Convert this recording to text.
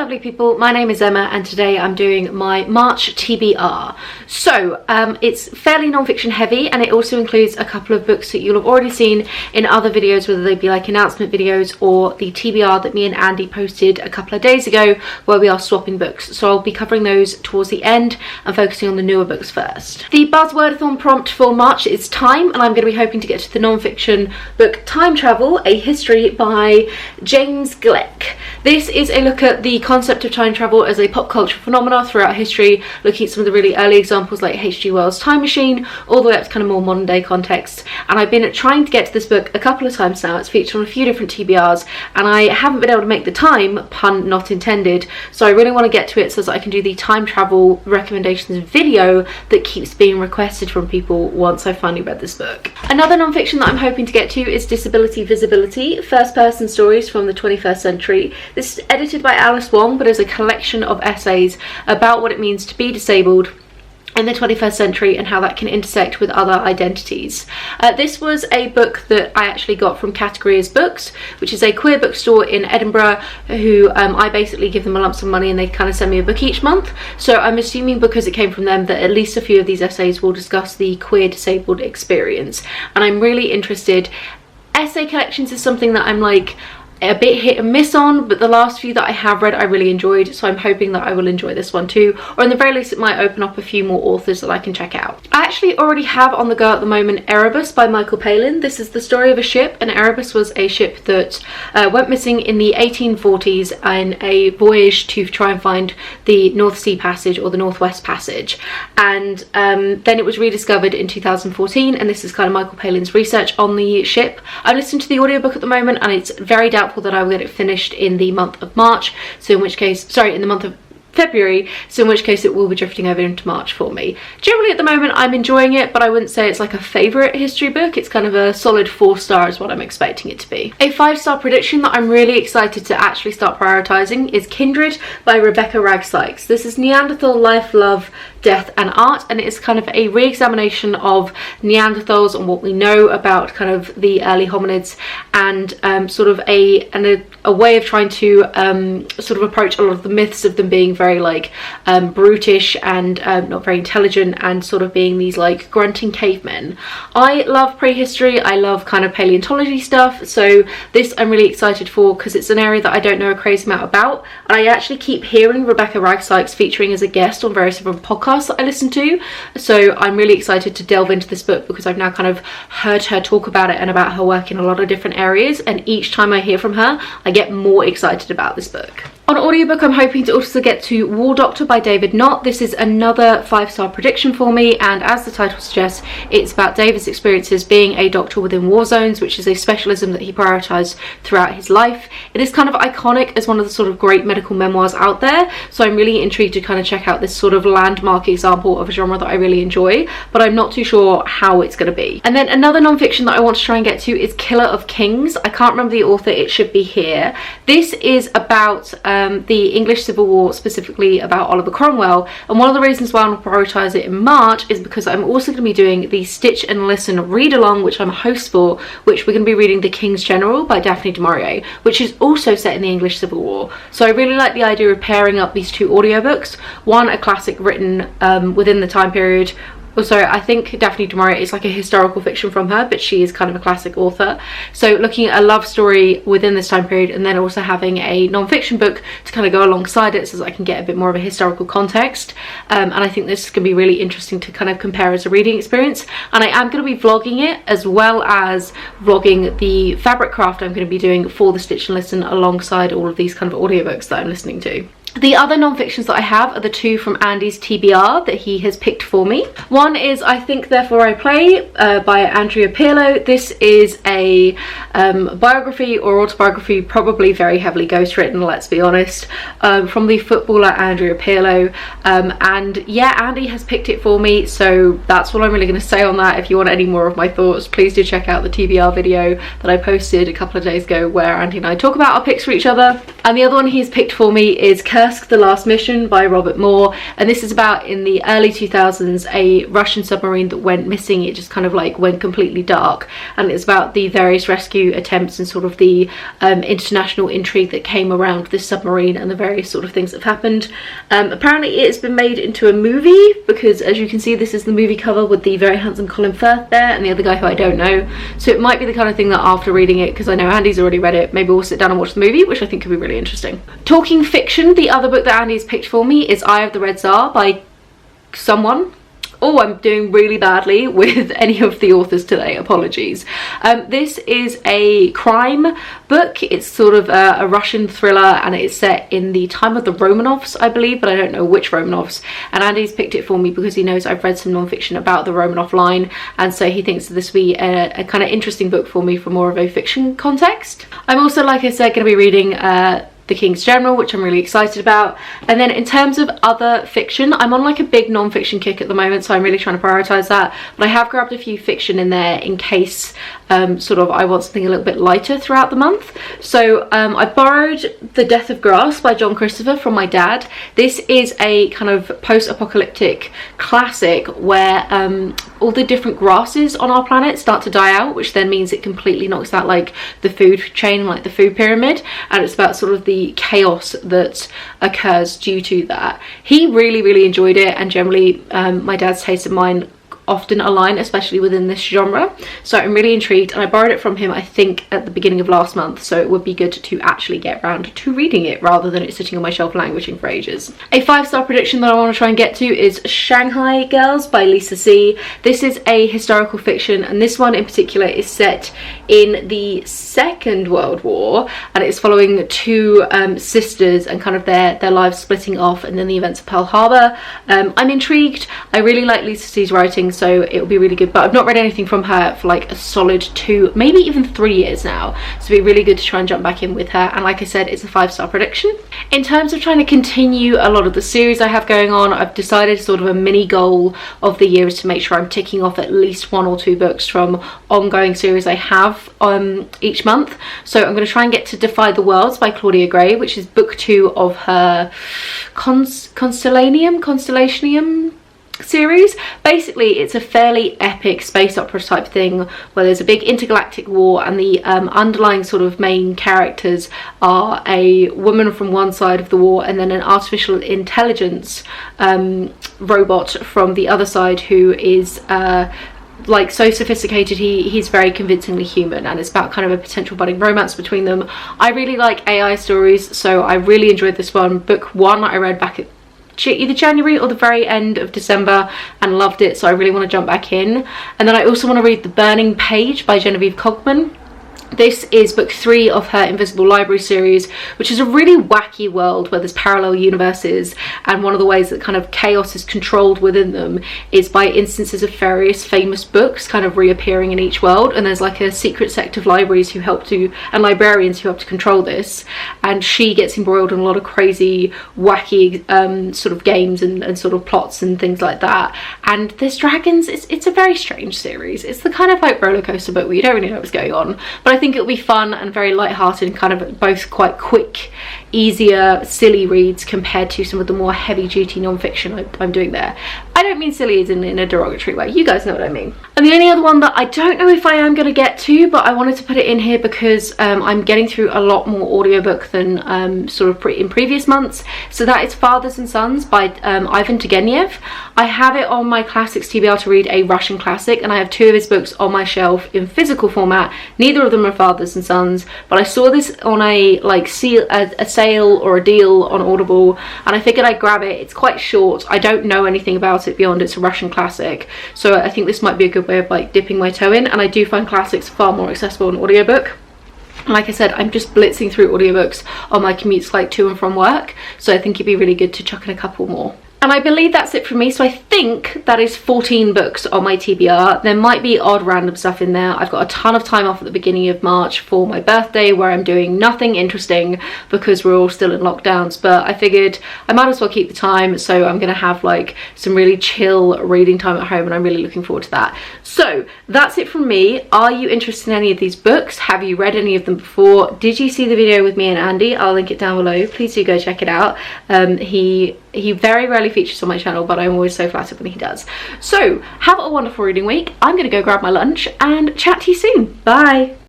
lovely people, my name is Emma and today I'm doing my March TBR. So it's fairly non-fiction heavy and it also includes a couple of books that you'll have already seen in other videos, whether they be like announcement videos or the TBR that me and Andy posted a couple of days ago where we are swapping books. So I'll be covering those towards the end and focusing on the newer books first. The buzzwordathon prompt for March is time, and I'm going to be hoping to get to the non-fiction book Time Travel, A History by James Gleick. This is a look at the concept of time travel as a pop culture phenomena throughout history, looking at some of the really early examples like H.G. Wells' Time Machine, all the way up to kind of more modern day context. And I've been trying to get to this book a couple of times now. It's featured on a few different TBRs and I haven't been able to make the time, pun not intended, so I really want to get to it so that I can do the time travel recommendations video that keeps being requested from people once I've finally read this book. Another non-fiction that I'm hoping to get to is Disability Visibility, first person stories from the 21st century. This is edited by Alice Wong, but is a collection of essays about what it means to be disabled in the 21st century and how that can intersect with other identities. This was a book that I actually got from Categories Books, which is a queer bookstore in Edinburgh, who I basically give them a lump sum of money and they kind of send me a book each month. So I'm assuming because it came from them that at least a few of these essays will discuss the queer disabled experience. And I'm really interested. Essay collections is something that I'm like a bit hit and miss on, but the last few that I have read I really enjoyed, so I'm hoping that I will enjoy this one too, or in the very least it might open up a few more authors that I can check out. I actually already have on the go at the moment Erebus by Michael Palin. This is the story of a ship, and Erebus was a ship that went missing in the 1840s in a voyage to try and find the North Sea Passage or the Northwest Passage, and then it was rediscovered in 2014, and this is kind of Michael Palin's research on the ship. I'm listening to the audiobook at the moment and it's very doubtful that I will get it finished in the month of March, so in which case, sorry, in the month of February, so in which case it will be drifting over into March for me. Generally at the moment I'm enjoying it, but I wouldn't say it's like a favourite history book. It's kind of a solid 4-star is what I'm expecting it to be. A 5-star prediction that I'm really excited to actually start prioritising is Kindred by Wragg Sykes. This is Neanderthal life, love, death and art, and it's kind of a re-examination of Neanderthals and what we know about kind of the early hominids, and sort of a way of trying to sort of approach a lot of the myths of them being very like brutish and not very intelligent and sort of being these like grunting cavemen. I love prehistory, I love kind of paleontology stuff, so this I'm really excited for because it's an area that I don't know a crazy amount about, and I actually keep hearing Wragg Sykes featuring as a guest on various different podcasts that I listen to, so I'm really excited to delve into this book because I've now kind of heard her talk about it and about her work in a lot of different areas, and each time I hear from her I get more excited about this book. On audiobook I'm hoping to also get to War Doctor by David Nott. This is another 5-star prediction for me, and as the title suggests, it's about David's experiences being a doctor within war zones, which is a specialism that he prioritised throughout his life. It is kind of iconic as one of the sort of great medical memoirs out there, so I'm really intrigued to kind of check out this sort of landmark example of a genre that I really enjoy, but I'm not too sure how it's going to be. And then another non-fiction that I want to try and get to is Killer of Kings. I can't remember the author, it should be here. This is about the English Civil War, specifically about Oliver Cromwell, and one of the reasons why I want to prioritise it in March is because I'm also going to be doing the Stitch and Listen read along, which I'm a host for, which we're going to be reading The King's General by Daphne du Maurier, which is also set in the English Civil War. So I really like the idea of pairing up these two audiobooks, one a classic written within the time period. Also, I think Daphne du Maurier is like a historical fiction from her, but she is kind of a classic author. So looking at a love story within this time period and then also having a non-fiction book to kind of go alongside it so that I can get a bit more of a historical context. And I think this is going to be really interesting to kind of compare as a reading experience. And I am going to be vlogging it as well as vlogging the fabric craft I'm going to be doing for the Stitch and Listen alongside all of these kind of audiobooks that I'm listening to. The other non-fictions that I have are the two from Andy's TBR that he has picked for me. One is I Think Therefore I Play by Andrea Pirlo. This is a biography or autobiography, probably very heavily ghostwritten, let's be honest, from the footballer Andrea Pirlo. And yeah, Andy has picked it for me, so that's what I'm really going to say on that. If you want any more of my thoughts, please do check out the TBR video that I posted a couple of days ago where Andy and I talk about our picks for each other. And the other one he's picked for me is Kursk Kursk, The Last Mission by Robert Moore, and this is about, in the early 2000s, a Russian submarine that went missing. It just kind of like went completely dark, and it's about the various rescue attempts and sort of the international intrigue that came around this submarine and the various sort of things that have happened. Apparently it's been made into a movie, because as you can see, this is the movie cover with the very handsome Colin Firth there and the other guy who I don't know. So it might be the kind of thing that after reading it, because I know Andy's already read it, maybe we'll sit down and watch the movie, which I think could be really interesting. Talking fiction, the other book that Andy's picked for me is Eye of the Red Tsar by someone. Oh, I'm doing really badly with any of the authors today, apologies. This is a crime book. It's sort of a Russian thriller, and it's set in the time of the Romanovs, I believe, but I don't know which Romanovs. And Andy's picked it for me because he knows I've read some non-fiction about the Romanov line, and so he thinks that this will be a kind of interesting book for me from more of a fiction context. I'm also, like I said, going to be reading The King's General, which I'm really excited about. And then in terms of other fiction, I'm on like a big non-fiction kick at the moment, so I'm really trying to prioritize that, but I have grabbed a few fiction in there in case sort of I want something a little bit lighter throughout the month. So I borrowed The Death of Grass by John Christopher from my dad. This is a kind of post-apocalyptic classic where all the different grasses on our planet start to die out, which then means it completely knocks out like the food chain, like the food pyramid, and it's about sort of the chaos that occurs due to that. He really enjoyed it, and generally my dad's taste and mine often align, especially within this genre, so I'm really intrigued, and I borrowed it from him I think at the beginning of last month, so it would be good to actually get around to reading it rather than it sitting on my shelf languishing for ages. A 5-star prediction that I want to try and get to is Shanghai Girls by Lisa C. This is a historical fiction, and this one in particular is set in the Second World War, and it's following two sisters and kind of their lives splitting off, and then the events of Pearl Harbor. I'm intrigued. I really like Lisa C's writing, so it'll be really good, but I've not read anything from her for like a solid 2, maybe even 3 years now, so it'll be really good to try and jump back in with her. And like I said, it's a 5-star prediction. In terms of trying to continue a lot of the series I have going on, I've decided sort of a mini goal of the year is to make sure I'm ticking off at least 1 or 2 books from ongoing series I have each month. So I'm going to try and get to Defy the Worlds by Claudia Gray, which is book 2 of her Constellanium series. Basically it's a fairly epic space opera type thing where there's a big intergalactic war, and the underlying sort of main characters are a woman from one side of the war and then an artificial intelligence robot from the other side who is like so sophisticated he's very convincingly human, and it's about kind of a potential budding romance between them. I really like AI stories, so I really enjoyed this one. Book 1 I read back at either January or the very end of December and loved it, so I really want to jump back in. And then I also want to read The Burning Page by Genevieve Cogman. This is book 3 of her Invisible Library series, which is a really wacky world where there's parallel universes, and one of the ways that kind of chaos is controlled within them is by instances of various famous books kind of reappearing in each world, and there's like a secret sect of libraries who help to, and librarians who help to control this, and she gets embroiled in a lot of crazy wacky sort of games and sort of plots and things like that. And there's dragons. It's a very strange series. It's the kind of like roller coaster book where you don't really know what's going on, but I think it'll be fun and very light-hearted and kind of both quite quick, easier, silly reads compared to some of the more heavy-duty non-fiction I'm doing there. I don't mean silly as in a derogatory way, you guys know what I mean. And the only other one that I don't know if I am going to get to, but I wanted to put it in here because I'm getting through a lot more audiobook than sort of in previous months, so that is Fathers and Sons by Ivan Turgenev. I have it on my classics TBR to read, a Russian classic, and I have 2 of his books on my shelf in physical format. Neither of them are Fathers and Sons, but I saw this on a sale or a deal on Audible, and I figured I'd grab it. It's quite short. I don't know anything about it beyond it's a Russian classic, so I think this might be a good way of like dipping my toe in, and I do find classics far more accessible in audiobook. Like I said, I'm just blitzing through audiobooks on my commutes like to and from work, so I think it'd be really good to chuck in a couple more. And I believe that's it for me. So I think that is 14 books on my TBR. There might be odd random stuff in there. I've got a ton of time off at the beginning of March for my birthday where I'm doing nothing interesting because we're all still in lockdowns, but I figured I might as well keep the time, so I'm gonna have like some really chill reading time at home, and I'm really looking forward to that. So that's it from me. Are you interested in any of these books? Have you read any of them before? Did you see the video with me and Andy? I'll link it down below. Please do go check it out. He very rarely features on my channel, but I'm always so flattered when he does. So have a wonderful reading week. I'm gonna go grab my lunch and chat to you soon. Bye.